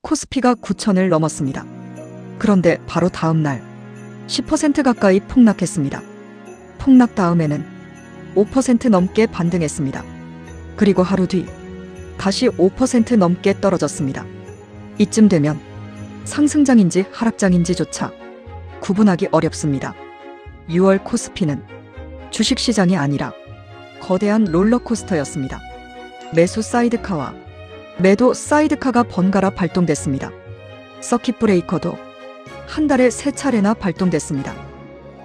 코스피가 9천을 넘었습니다. 그런데 바로 다음 날 10% 가까이 폭락했습니다. 폭락 다음에는 5% 넘게 반등했습니다. 그리고 하루 뒤 다시 5% 넘게 떨어졌습니다. 이쯤 되면 상승장인지 하락장인지조차 구분하기 어렵습니다. 6월 코스피는 주식시장이 아니라 거대한 롤러코스터였습니다. 매수 사이드카와 매도 사이드카가 번갈아 발동됐습니다. 서킷 브레이커도 한 달에 3차례나 발동됐습니다.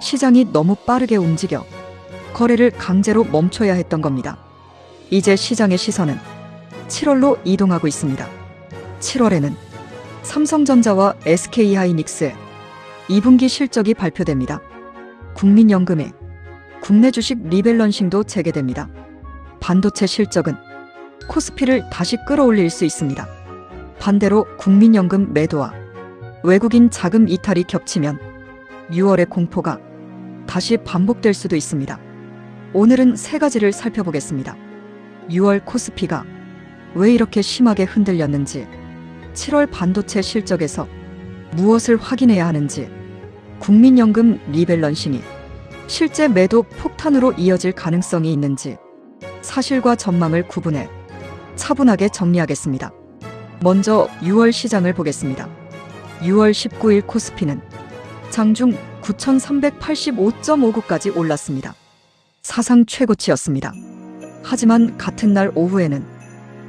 시장이 너무 빠르게 움직여 거래를 강제로 멈춰야 했던 겁니다. 이제 시장의 시선은 7월로 이동하고 있습니다. 7월에는 삼성전자와 SK하이닉스의 2분기 실적이 발표됩니다. 국민연금의 국내 주식 리밸런싱도 재개됩니다. 반도체 실적은 코스피를 다시 끌어올릴 수 있습니다. 반대로 국민연금 매도와 외국인 자금 이탈이 겹치면 6월의 공포가 다시 반복될 수도 있습니다. 오늘은 3가지를 살펴보겠습니다. 6월 코스피가 왜 이렇게 심하게 흔들렸는지, 7월 반도체 실적에서 무엇을 확인해야 하는지, 국민연금 리밸런싱이 실제 매도 폭탄으로 이어질 가능성이 있는지 사실과 전망을 구분해 차분하게 정리하겠습니다. 먼저 6월 시장을 보겠습니다. 6월 19일 코스피는 장중 9,385.59까지 올랐습니다. 사상 최고치였습니다. 하지만 같은 날 오후에는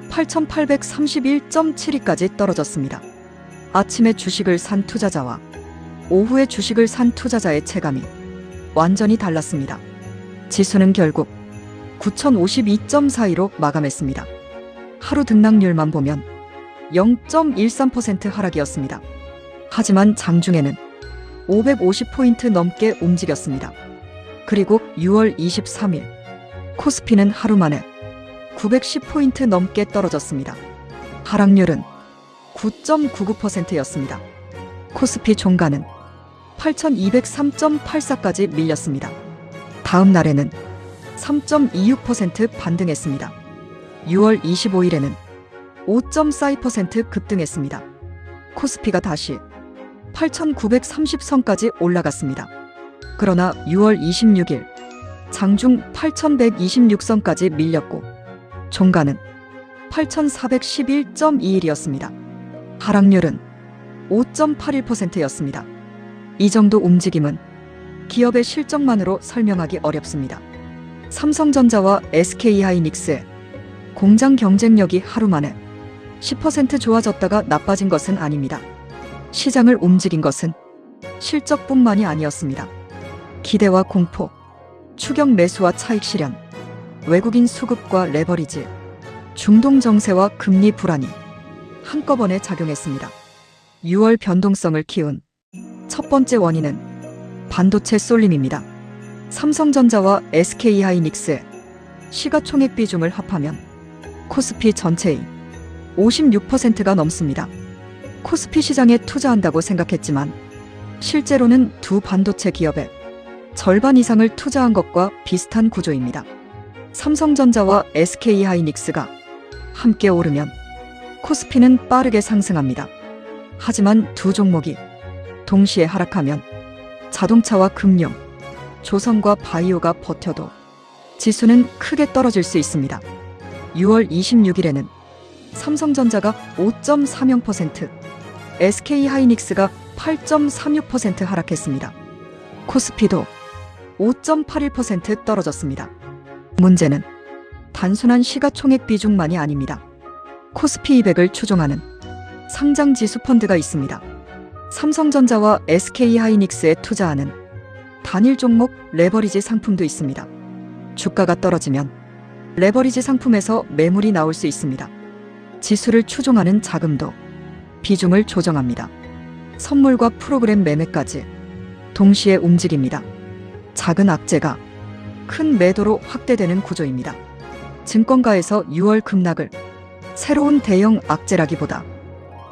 8,831.72까지 떨어졌습니다. 아침에 주식을 산 투자자와 오후에 주식을 산 투자자의 체감이 완전히 달랐습니다. 지수는 결국 9,052.42로 마감했습니다. 하루 등락률만 보면 0.13% 하락이었습니다. 하지만 장중에는 550포인트 넘게 움직였습니다. 그리고 6월 23일 코스피는 하루 만에 910포인트 넘게 떨어졌습니다. 하락률은 9.99%였습니다. 코스피 종가는 8,203.84까지 밀렸습니다. 다음 날에는 3.26% 반등했습니다. 6월 25일에는 5.42% 급등했습니다. 코스피가 다시 8,930선까지 올라갔습니다. 그러나 6월 26일 장중 8,126선까지 밀렸고 종가는 8,411.21이었습니다. 하락률은 5.81%였습니다. 이 정도 움직임은 기업의 실적만으로 설명하기 어렵습니다. 삼성전자와 SK하이닉스의 공장 경쟁력이 하루 만에 10% 좋아졌다가 나빠진 것은 아닙니다. 시장을 움직인 것은 실적뿐만이 아니었습니다. 기대와 공포, 추격 매수와 차익 실현, 외국인 수급과 레버리지, 중동 정세와 금리 불안이 한꺼번에 작용했습니다. 6월 변동성을 키운 첫 번째 원인은 반도체 쏠림입니다. 삼성전자와 SK하이닉스의 시가총액 비중을 합하면 코스피 전체의 56%가 넘습니다. 코스피 시장에 투자한다고 생각했지만 실제로는 두 반도체 기업의 절반 이상을 투자한 것과 비슷한 구조입니다. 삼성전자와 SK하이닉스가 함께 오르면 코스피는 빠르게 상승합니다. 하지만 두 종목이 동시에 하락하면 자동차와 금융, 조선과 바이오가 버텨도 지수는 크게 떨어질 수 있습니다. 6월 26일에는 삼성전자가 5.30%, SK하이닉스가 8.36% 하락했습니다. 코스피도 5.81% 떨어졌습니다. 문제는 단순한 시가총액 비중만이 아닙니다. 코스피 200을 추종하는 상장지수 펀드가 있습니다. 삼성전자와 SK하이닉스에 투자하는 단일 종목 레버리지 상품도 있습니다. 주가가 떨어지면 레버리지 상품에서 매물이 나올 수 있습니다. 지수를 추종하는 자금도 비중을 조정합니다. 선물과 프로그램 매매까지 동시에 움직입니다. 작은 악재가 큰 매도로 확대되는 구조입니다. 증권가에서 6월 급락을 새로운 대형 악재라기보다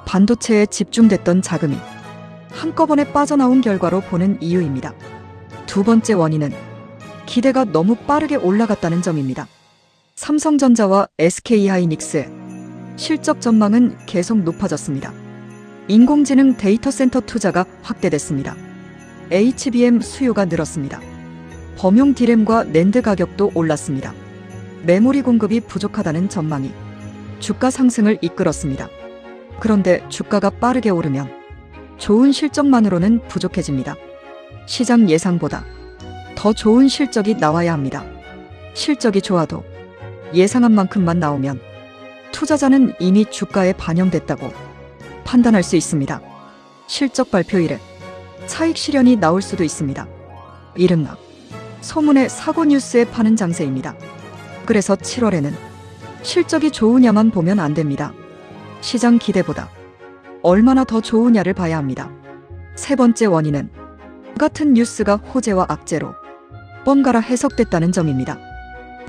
반도체에 집중됐던 자금이 한꺼번에 빠져나온 결과로 보는 이유입니다. 두 번째 원인은 기대가 너무 빠르게 올라갔다는 점입니다. 삼성전자와 SK하이닉스의 실적 전망은 계속 높아졌습니다. 인공지능 데이터 센터 투자가 확대됐습니다. HBM 수요가 늘었습니다. 범용 D램과 낸드 가격도 올랐습니다. 메모리 공급이 부족하다는 전망이 주가 상승을 이끌었습니다. 그런데 주가가 빠르게 오르면 좋은 실적만으로는 부족해집니다. 시장 예상보다 더 좋은 실적이 나와야 합니다. 실적이 좋아도 예상한 만큼만 나오면 투자자는 이미 주가에 반영됐다고 판단할 수 있습니다. 실적 발표일에 차익 실현이 나올 수도 있습니다. 이른바 소문의 사고 뉴스에 파는 장세입니다. 그래서 7월에는 실적이 좋으냐만 보면 안 됩니다. 시장 기대보다 얼마나 더 좋으냐를 봐야 합니다. 세 번째 원인은 같은 뉴스가 호재와 악재로 번갈아 해석됐다는 점입니다.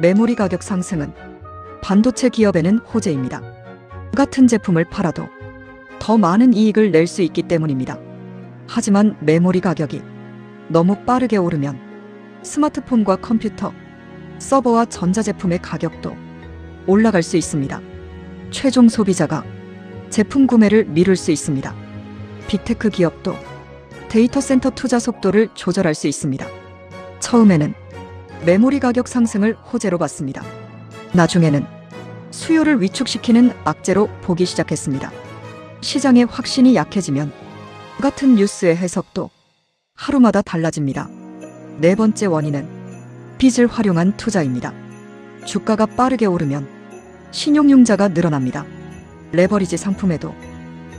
메모리 가격 상승은 반도체 기업에는 호재입니다. 같은 제품을 팔아도 더 많은 이익을 낼 수 있기 때문입니다. 하지만 메모리 가격이 너무 빠르게 오르면 스마트폰과 컴퓨터, 서버와 전자제품의 가격도 올라갈 수 있습니다. 최종 소비자가 제품 구매를 미룰 수 있습니다. 빅테크 기업도 데이터 센터 투자 속도를 조절할 수 있습니다. 처음에는 메모리 가격 상승을 호재로 봤습니다. 나중에는 수요를 위축시키는 악재로 보기 시작했습니다. 시장의 확신이 약해지면 같은 뉴스의 해석도 하루마다 달라집니다. 네 번째 원인은 빚을 활용한 투자입니다. 주가가 빠르게 오르면 신용융자가 늘어납니다. 레버리지 상품에도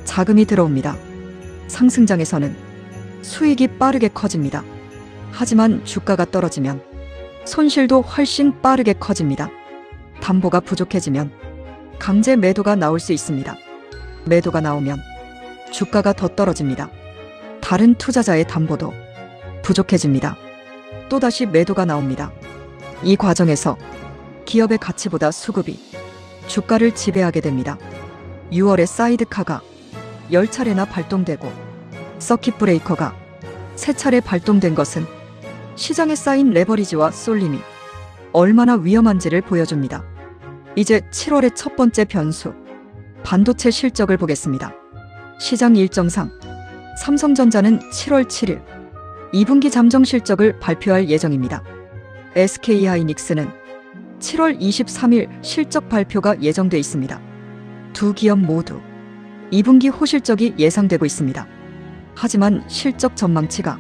자금이 들어옵니다. 상승장에서는 수익이 빠르게 커집니다. 하지만 주가가 떨어지면 손실도 훨씬 빠르게 커집니다. 담보가 부족해지면 강제 매도가 나올 수 있습니다. 매도가 나오면 주가가 더 떨어집니다. 다른 투자자의 담보도 부족해집니다. 또다시 매도가 나옵니다. 이 과정에서 기업의 가치보다 수급이 주가를 지배하게 됩니다. 6월에 사이드카가 10차례나 발동되고 서킷 브레이커가 3차례 발동된 것은 시장에 쌓인 레버리지와 쏠림이 얼마나 위험한지를 보여줍니다. 이제 7월의 첫 번째 변수, 반도체 실적을 보겠습니다. 시장 일정상 삼성전자는 7월 7일 2분기 잠정 실적을 발표할 예정입니다. SK하이닉스는 7월 23일 실적 발표가 예정돼 있습니다. 두 기업 모두 2분기 호실적이 예상되고 있습니다. 하지만 실적 전망치가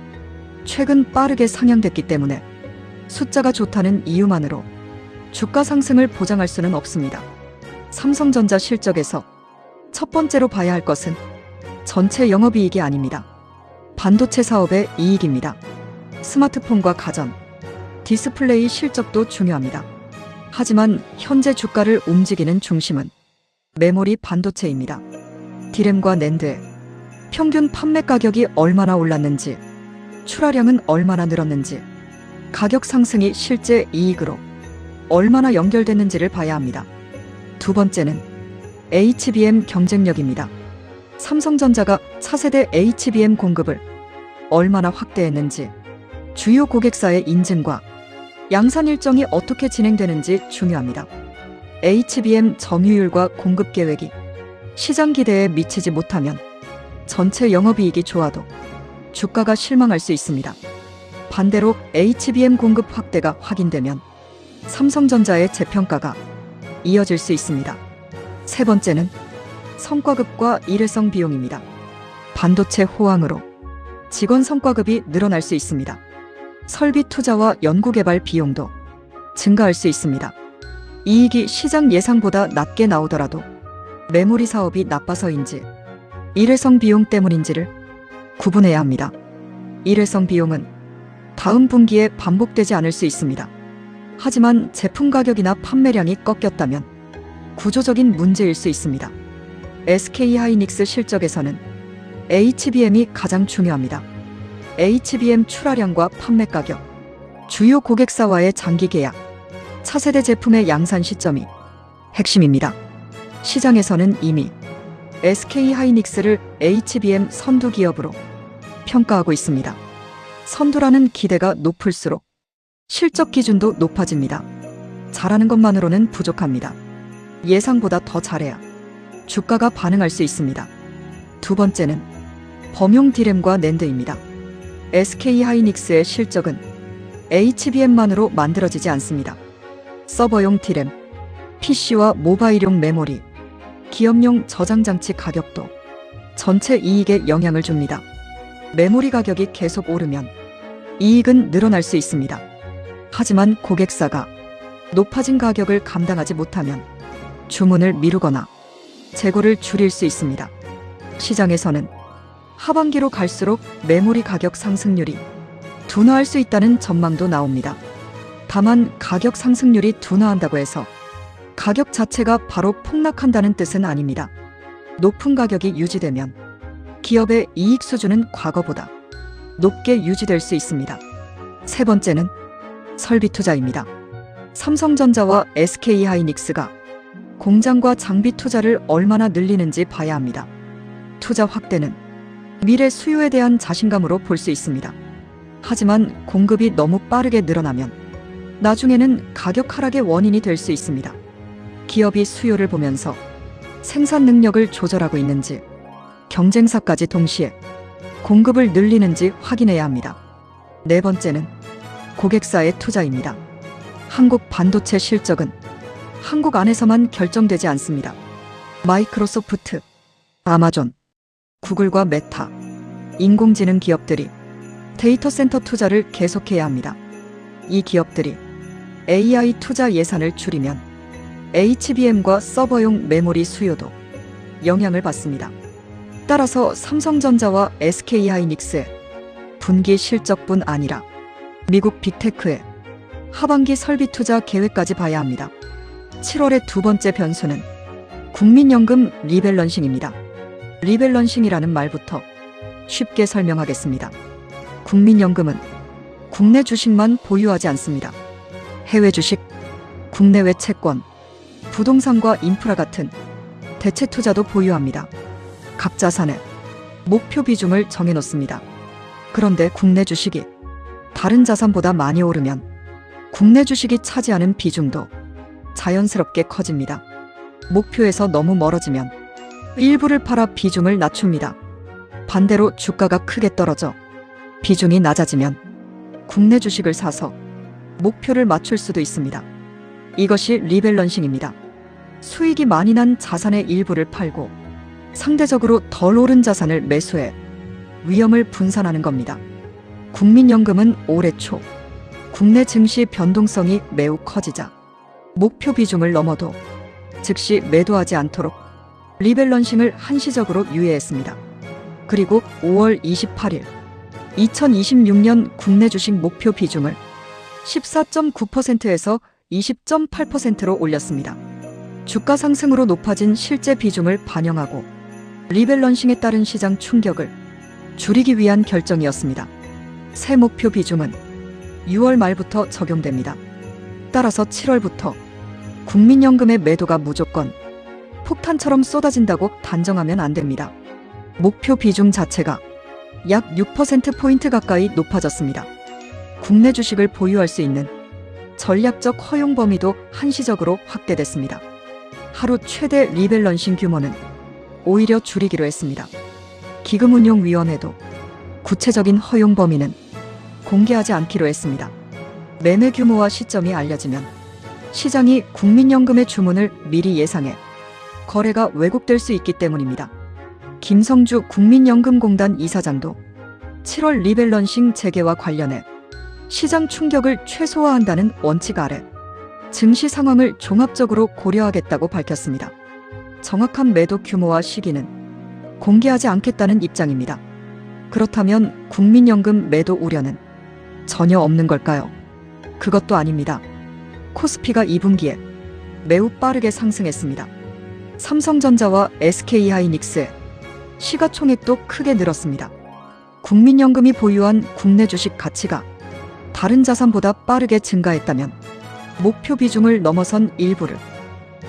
최근 빠르게 상향됐기 때문에 숫자가 좋다는 이유만으로 주가 상승을 보장할 수는 없습니다. 삼성전자 실적에서 첫 번째로 봐야 할 것은 전체 영업이익이 아닙니다. 반도체 사업의 이익입니다. 스마트폰과 가전, 디스플레이 실적도 중요합니다. 하지만 현재 주가를 움직이는 중심은 메모리 반도체입니다. D램과 낸드의 평균 판매 가격이 얼마나 올랐는지, 출하량은 얼마나 늘었는지, 가격 상승이 실제 이익으로 얼마나 연결됐는지를 봐야 합니다. 두 번째는 HBM 경쟁력입니다. 삼성전자가 차세대 HBM 공급을 얼마나 확대했는지, 주요 고객사의 인증과 양산 일정이 어떻게 진행되는지 중요합니다. HBM 점유율과 공급 계획이 시장 기대에 미치지 못하면 전체 영업이익이 좋아도 주가가 실망할 수 있습니다. 반대로 HBM 공급 확대가 확인되면 삼성전자의 재평가가 이어질 수 있습니다. 세 번째는 성과급과 일회성 비용입니다. 반도체 호황으로 직원 성과급이 늘어날 수 있습니다. 설비 투자와 연구개발 비용도 증가할 수 있습니다. 이익이 시장 예상보다 낮게 나오더라도 메모리 사업이 나빠서인지 일회성 비용 때문인지를 구분해야 합니다. 일회성 비용은 다음 분기에 반복되지 않을 수 있습니다. 하지만 제품 가격이나 판매량이 꺾였다면 구조적인 문제일 수 있습니다. SK하이닉스 실적에서는 HBM이 가장 중요합니다. HBM 출하량과 판매 가격, 주요 고객사와의 장기 계약, 차세대 제품의 양산 시점이 핵심입니다. 시장에서는 이미 SK하이닉스를 HBM 선두 기업으로 평가하고 있습니다. 선두라는 기대가 높을수록 실적 기준도 높아집니다. 잘하는 것만으로는 부족합니다. 예상보다 더 잘해야 주가가 반응할 수 있습니다. 두 번째는 범용 D램과 낸드입니다. SK하이닉스의 실적은 HBM만으로 만들어지지 않습니다. 서버용 D램, PC와 모바일용 메모리, 기업용 저장장치 가격도 전체 이익에 영향을 줍니다. 메모리 가격이 계속 오르면 이익은 늘어날 수 있습니다. 하지만 고객사가 높아진 가격을 감당하지 못하면 주문을 미루거나 재고를 줄일 수 있습니다. 시장에서는 하반기로 갈수록 메모리 가격 상승률이 둔화할 수 있다는 전망도 나옵니다. 다만 가격 상승률이 둔화한다고 해서 가격 자체가 바로 폭락한다는 뜻은 아닙니다. 높은 가격이 유지되면 기업의 이익 수준은 과거보다 높게 유지될 수 있습니다. 세 번째는 설비 투자입니다. 삼성전자와 SK하이닉스가 공장과 장비 투자를 얼마나 늘리는지 봐야 합니다. 투자 확대는 미래 수요에 대한 자신감으로 볼 수 있습니다. 하지만 공급이 너무 빠르게 늘어나면 나중에는 가격 하락의 원인이 될 수 있습니다. 기업이 수요를 보면서 생산 능력을 조절하고 있는지, 경쟁사까지 동시에 공급을 늘리는지 확인해야 합니다. 네 번째는 고객사의 투자입니다. 한국 반도체 실적은 한국 안에서만 결정되지 않습니다. 마이크로소프트, 아마존, 구글과 메타, 인공지능 기업들이 데이터 센터 투자를 계속해야 합니다. 이 기업들이 AI 투자 예산을 줄이면 HBM과 서버용 메모리 수요도 영향을 받습니다. 따라서 삼성전자와 SK하이닉스의 분기 실적뿐 아니라 미국 빅테크의 하반기 설비 투자 계획까지 봐야 합니다. 7월의 두 번째 변수는 국민연금 리밸런싱입니다. 리밸런싱이라는 말부터 쉽게 설명하겠습니다. 국민연금은 국내 주식만 보유하지 않습니다. 해외 주식, 국내외 채권, 부동산과 인프라 같은 대체 투자도 보유합니다. 각 자산의 목표 비중을 정해놓습니다. 그런데 국내 주식이 다른 자산보다 많이 오르면 국내 주식이 차지하는 비중도 자연스럽게 커집니다. 목표에서 너무 멀어지면 일부를 팔아 비중을 낮춥니다. 반대로 주가가 크게 떨어져 비중이 낮아지면 국내 주식을 사서 목표를 맞출 수도 있습니다. 이것이 리밸런싱입니다. 수익이 많이 난 자산의 일부를 팔고 상대적으로 덜 오른 자산을 매수해 위험을 분산하는 겁니다. 국민연금은 올해 초 국내 증시 변동성이 매우 커지자 목표 비중을 넘어도 즉시 매도하지 않도록 리밸런싱을 한시적으로 유예했습니다. 그리고 5월 28일 2026년 국내 주식 목표 비중을 14.9%에서 20.8%로 올렸습니다. 주가 상승으로 높아진 실제 비중을 반영하고 리밸런싱에 따른 시장 충격을 줄이기 위한 결정이었습니다. 새 목표 비중은 6월 말부터 적용됩니다. 따라서 7월부터 국민연금의 매도가 무조건 폭탄처럼 쏟아진다고 단정하면 안 됩니다. 목표 비중 자체가 약 6%포인트 가까이 높아졌습니다. 국내 주식을 보유할 수 있는 전략적 허용 범위도 한시적으로 확대됐습니다. 하루 최대 리밸런싱 규모는 오히려 줄이기로 했습니다. 기금운용위원회도 구체적인 허용 범위는 공개하지 않기로 했습니다. 매매 규모와 시점이 알려지면 시장이 국민연금의 주문을 미리 예상해 거래가 왜곡될 수 있기 때문입니다. 김성주 국민연금공단 이사장도 7월 리밸런싱 재개와 관련해 시장 충격을 최소화한다는 원칙 아래 증시 상황을 종합적으로 고려하겠다고 밝혔습니다. 정확한 매도 규모와 시기는 공개하지 않겠다는 입장입니다. 그렇다면 국민연금 매도 우려는 전혀 없는 걸까요? 그것도 아닙니다. 코스피가 2분기에 매우 빠르게 상승했습니다. 삼성전자와 SK하이닉스의 시가총액도 크게 늘었습니다. 국민연금이 보유한 국내 주식 가치가 다른 자산보다 빠르게 증가했다면 목표 비중을 넘어선 일부를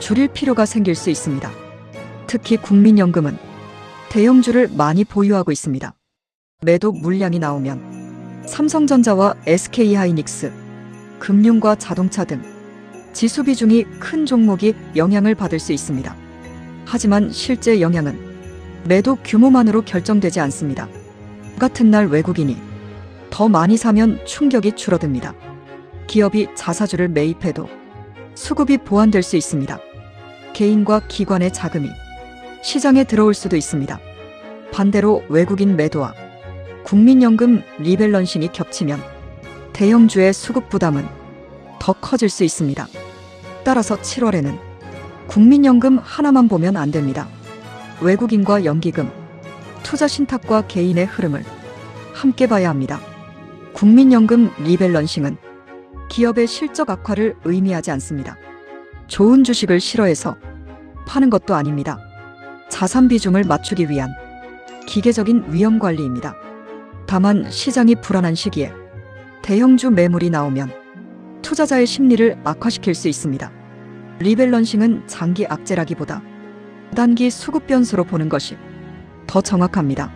줄일 필요가 생길 수 있습니다. 특히 국민연금은 대형주를 많이 보유하고 있습니다. 매도 물량이 나오면 삼성전자와 SK하이닉스, 금융과 자동차 등 지수 비중이 큰 종목이 영향을 받을 수 있습니다. 하지만 실제 영향은 매도 규모만으로 결정되지 않습니다. 같은 날 외국인이 더 많이 사면 충격이 줄어듭니다. 기업이 자사주를 매입해도 수급이 보완될 수 있습니다. 개인과 기관의 자금이 시장에 들어올 수도 있습니다. 반대로 외국인 매도와 국민연금 리밸런싱이 겹치면 대형주의 수급 부담은 더 커질 수 있습니다. 따라서 7월에는 국민연금 하나만 보면 안 됩니다. 외국인과 연기금, 투자 신탁과 개인의 흐름을 함께 봐야 합니다. 국민연금 리밸런싱은 기업의 실적 악화를 의미하지 않습니다. 좋은 주식을 싫어해서 파는 것도 아닙니다. 자산 비중을 맞추기 위한 기계적인 위험 관리입니다. 다만 시장이 불안한 시기에 대형주 매물이 나오면 투자자의 심리를 악화시킬 수 있습니다. 리밸런싱은 장기 악재라기보다 단기 수급 변수로 보는 것이 더 정확합니다.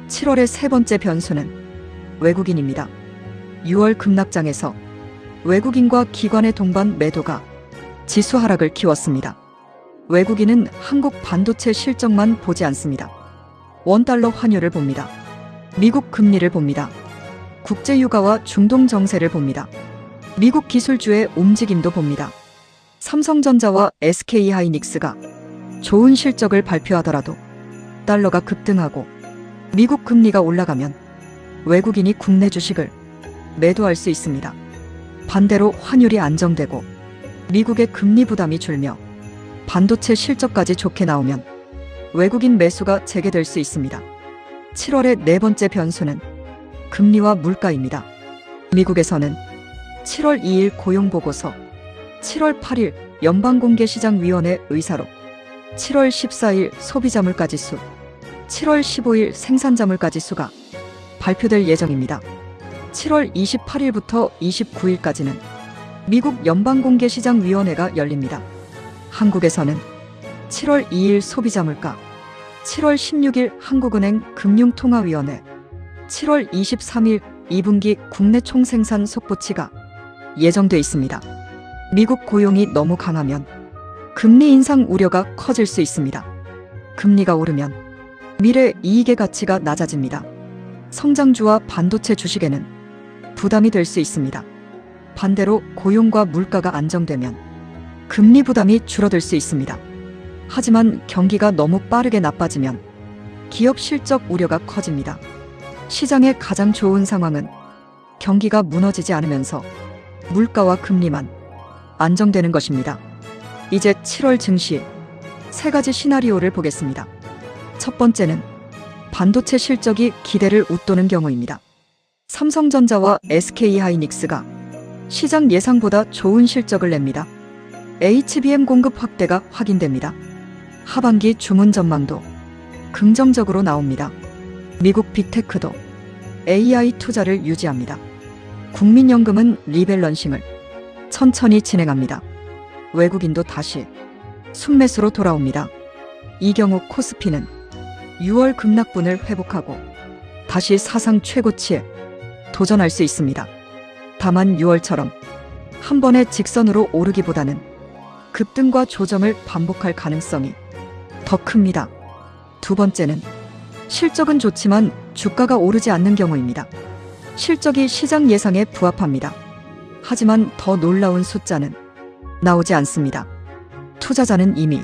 7월의 세 번째 변수는 외국인입니다. 6월 급락장에서 외국인과 기관의 동반 매도가 지수 하락을 키웠습니다. 외국인은 한국 반도체 실적만 보지 않습니다. 원달러 환율을 봅니다. 미국 금리를 봅니다. 국제유가와 중동 정세를 봅니다. 미국 기술주의 움직임도 봅니다. 삼성전자와 SK하이닉스가 좋은 실적을 발표하더라도 달러가 급등하고 미국 금리가 올라가면 외국인이 국내 주식을 매도할 수 있습니다. 반대로 환율이 안정되고 미국의 금리 부담이 줄며 반도체 실적까지 좋게 나오면 외국인 매수가 재개될 수 있습니다. 7월의 네 번째 변수는 금리와 물가입니다. 미국에서는 7월 2일 고용보고서, 7월 8일 연방공개시장위원회 의사록, 7월 14일 소비자물가지수, 7월 15일 생산자물가지수가 발표될 예정입니다. 7월 28일부터 29일까지는 미국 연방공개시장위원회가 열립니다. 한국에서는 7월 2일 소비자물가, 7월 16일 한국은행 금융통화위원회, 7월 23일 2분기 국내 총생산 속보치가 예정돼 있습니다. 미국 고용이 너무 강하면 금리 인상 우려가 커질 수 있습니다. 금리가 오르면 미래 이익의 가치가 낮아집니다. 성장주와 반도체 주식에는 부담이 될 수 있습니다. 반대로 고용과 물가가 안정되면 금리 부담이 줄어들 수 있습니다. 하지만 경기가 너무 빠르게 나빠지면 기업 실적 우려가 커집니다. 시장의 가장 좋은 상황은 경기가 무너지지 않으면서 물가와 금리만 안정되는 것입니다. 이제 7월 증시 세 가지 시나리오를 보겠습니다. 첫 번째는 반도체 실적이 기대를 웃도는 경우입니다. 삼성전자와 SK하이닉스가 시장 예상보다 좋은 실적을 냅니다. HBM 공급 확대가 확인됩니다. 하반기 주문 전망도 긍정적으로 나옵니다. 미국 빅테크도 AI 투자를 유지합니다. 국민연금은 리밸런싱을 천천히 진행합니다. 외국인도 다시 순매수로 돌아옵니다. 이 경우 코스피는 6월 급락분을 회복하고 다시 사상 최고치에 도전할 수 있습니다. 다만 6월처럼 한 번에 직선으로 오르기보다는 급등과 조정을 반복할 가능성이 더 큽니다. 두 번째는 실적은 좋지만 주가가 오르지 않는 경우입니다. 실적이 시장 예상에 부합합니다. 하지만 더 놀라운 숫자는 나오지 않습니다. 투자자는 이미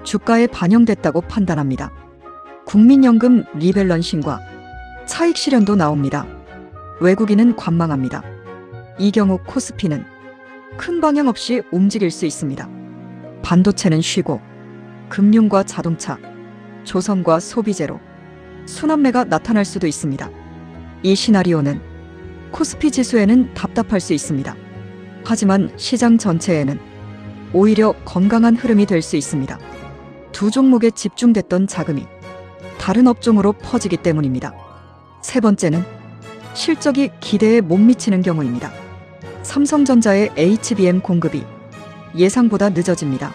주가에 반영됐다고 판단합니다. 국민연금 리밸런싱과 차익 실현도 나옵니다. 외국인은 관망합니다. 이 경우 코스피는 큰 방향 없이 움직일 수 있습니다. 반도체는 쉬고 금융과 자동차, 조선과 소비재로 순환매가 나타날 수도 있습니다. 이 시나리오는 코스피 지수에는 답답할 수 있습니다. 하지만 시장 전체에는 오히려 건강한 흐름이 될 수 있습니다. 두 종목에 집중됐던 자금이 다른 업종으로 퍼지기 때문입니다. 세 번째는 실적이 기대에 못 미치는 경우입니다. 삼성전자의 HBM 공급이 예상보다 늦어집니다.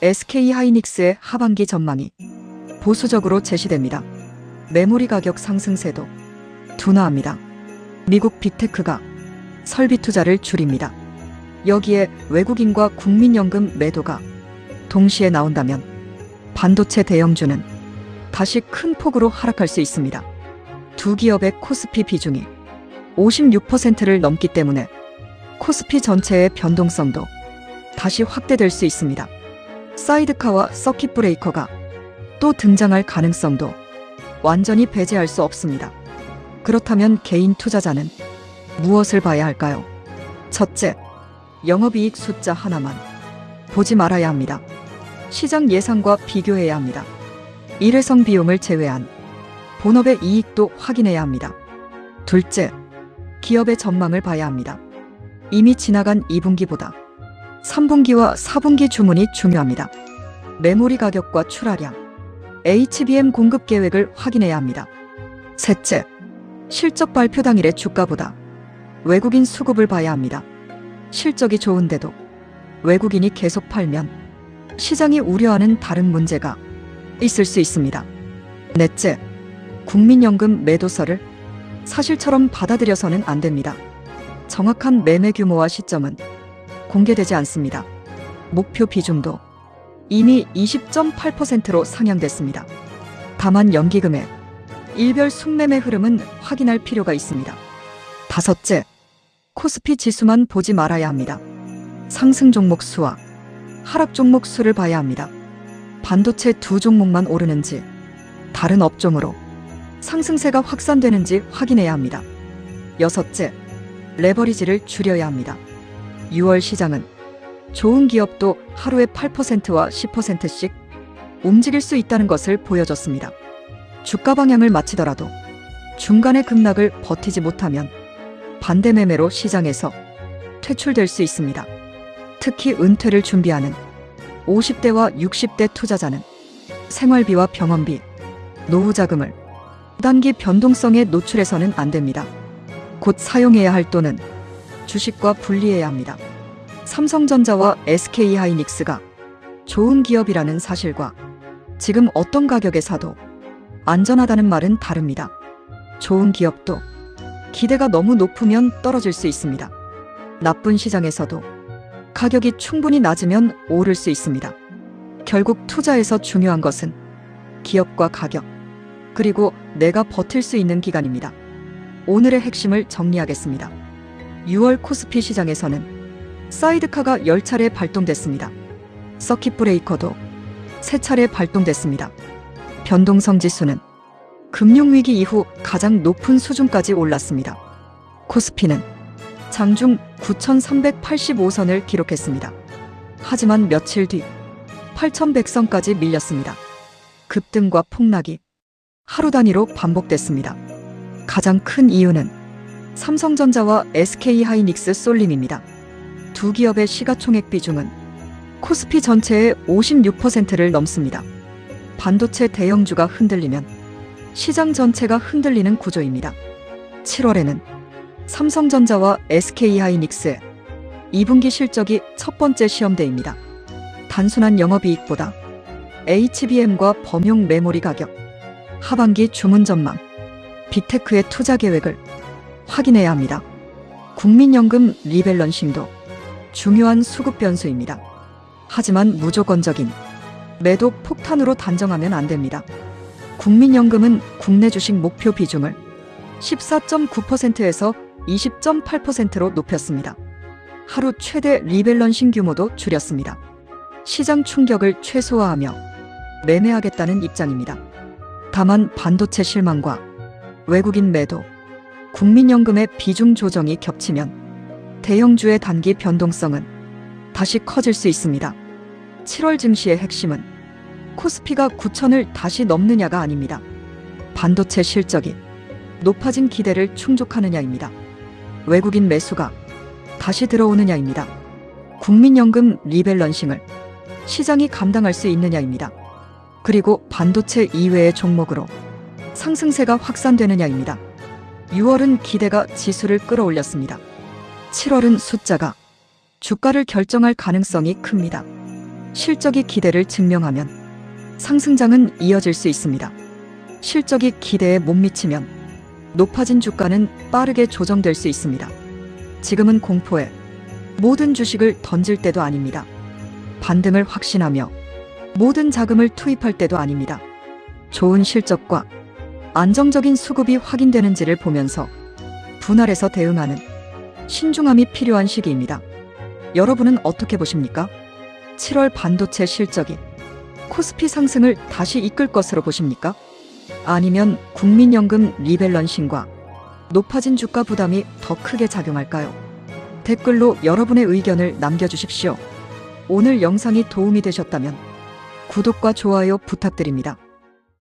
SK하이닉스의 하반기 전망이 보수적으로 제시됩니다. 메모리 가격 상승세도 둔화합니다. 미국 빅테크가 설비 투자를 줄입니다. 여기에 외국인과 국민연금 매도가 동시에 나온다면 반도체 대형주는 다시 큰 폭으로 하락할 수 있습니다. 두 기업의 코스피 비중이 56%를 넘기 때문에 코스피 전체의 변동성도 다시 확대될 수 있습니다. 사이드카와 서킷 브레이커가 또 등장할 가능성도 완전히 배제할 수 없습니다. 그렇다면 개인 투자자는 무엇을 봐야 할까요? 첫째, 영업이익 숫자 하나만 보지 말아야 합니다. 시장 예상과 비교해야 합니다. 일회성 비용을 제외한 본업의 이익도 확인해야 합니다. 둘째, 기업의 전망을 봐야 합니다. 이미 지나간 2분기보다 3분기와 4분기 주문이 중요합니다. 메모리 가격과 출하량, HBM 공급 계획을 확인해야 합니다. 셋째, 실적 발표 당일의 주가보다 외국인 수급을 봐야 합니다. 실적이 좋은데도 외국인이 계속 팔면 시장이 우려하는 다른 문제가 있을 수 있습니다. 넷째, 국민연금 매도서를 사실처럼 받아들여서는 안 됩니다. 정확한 매매 규모와 시점은 공개되지 않습니다. 목표 비중도 이미 20.8%로 상향됐습니다. 다만 연기금의 일별 순매매 흐름은 확인할 필요가 있습니다. 다섯째, 코스피 지수만 보지 말아야 합니다. 상승 종목 수와 하락 종목 수를 봐야 합니다. 반도체 두 종목만 오르는지 다른 업종으로 상승세가 확산되는지 확인해야 합니다. 여섯째, 레버리지를 줄여야 합니다. 6월 시장은 좋은 기업도 하루에 8%와 10%씩 움직일 수 있다는 것을 보여줬습니다. 주가 방향을 마치더라도 중간의 급락을 버티지 못하면 반대 매매로 시장에서 퇴출될 수 있습니다. 특히 은퇴를 준비하는 50대와 60대 투자자는 생활비와 병원비, 노후 자금을 단기 변동성에 노출해서는 안 됩니다. 곧 사용해야 할 돈은 주식과 분리해야 합니다. 삼성전자와 SK하이닉스가 좋은 기업이라는 사실과 지금 어떤 가격에 사도 안전하다는 말은 다릅니다. 좋은 기업도 기대가 너무 높으면 떨어질 수 있습니다. 나쁜 시장에서도 가격이 충분히 낮으면 오를 수 있습니다. 결국 투자에서 중요한 것은 기업과 가격, 그리고 내가 버틸 수 있는 기간입니다. 오늘의 핵심을 정리하겠습니다. 6월 코스피 시장에서는 사이드카가 10차례 발동됐습니다. 서킷 브레이커도 3차례 발동됐습니다. 변동성 지수는 금융위기 이후 가장 높은 수준까지 올랐습니다. 코스피는 장중 9,385선을 기록했습니다. 하지만 며칠 뒤 8,100선까지 밀렸습니다. 급등과 폭락이 하루 단위로 반복됐습니다. 가장 큰 이유는 삼성전자와 SK하이닉스 쏠림입니다. 두 기업의 시가총액 비중은 코스피 전체의 56%를 넘습니다. 반도체 대형주가 흔들리면 시장 전체가 흔들리는 구조입니다. 7월에는 삼성전자와 SK하이닉스의 2분기 실적이 첫 번째 시험대입니다. 단순한 영업이익보다 HBM과 범용 메모리 가격, 하반기 주문 전망, 빅테크의 투자 계획을 확인해야 합니다. 국민연금 리밸런싱도 중요한 수급 변수입니다. 하지만 무조건적인 매도 폭탄으로 단정하면 안 됩니다. 국민연금은 국내 주식 목표 비중을 14.9%에서 20.8%로 높였습니다. 하루 최대 리밸런싱 규모도 줄였습니다. 시장 충격을 최소화하며 매매하겠다는 입장입니다. 다만 반도체 실망과 외국인 매도, 국민연금의 비중 조정이 겹치면 대형주의 단기 변동성은 다시 커질 수 있습니다. 7월 증시의 핵심은 코스피가 9,000을 다시 넘느냐가 아닙니다. 반도체 실적이 높아진 기대를 충족하느냐입니다. 외국인 매수가 다시 들어오느냐입니다. 국민연금 리밸런싱을 시장이 감당할 수 있느냐입니다. 그리고 반도체 이외의 종목으로 상승세가 확산되느냐입니다. 6월은 기대가 지수를 끌어올렸습니다. 7월은 숫자가 주가를 결정할 가능성이 큽니다. 실적이 기대를 증명하면 상승장은 이어질 수 있습니다. 실적이 기대에 못 미치면 높아진 주가는 빠르게 조정될 수 있습니다. 지금은 공포에 모든 주식을 던질 때도 아닙니다. 반등을 확신하며 모든 자금을 투입할 때도 아닙니다. 좋은 실적과 안정적인 수급이 확인되는지를 보면서 분할해서 대응하는 신중함이 필요한 시기입니다. 여러분은 어떻게 보십니까? 7월 반도체 실적이 코스피 상승을 다시 이끌 것으로 보십니까? 아니면 국민연금 리밸런싱과 높아진 주가 부담이 더 크게 작용할까요? 댓글로 여러분의 의견을 남겨주십시오. 오늘 영상이 도움이 되셨다면 구독과 좋아요 부탁드립니다.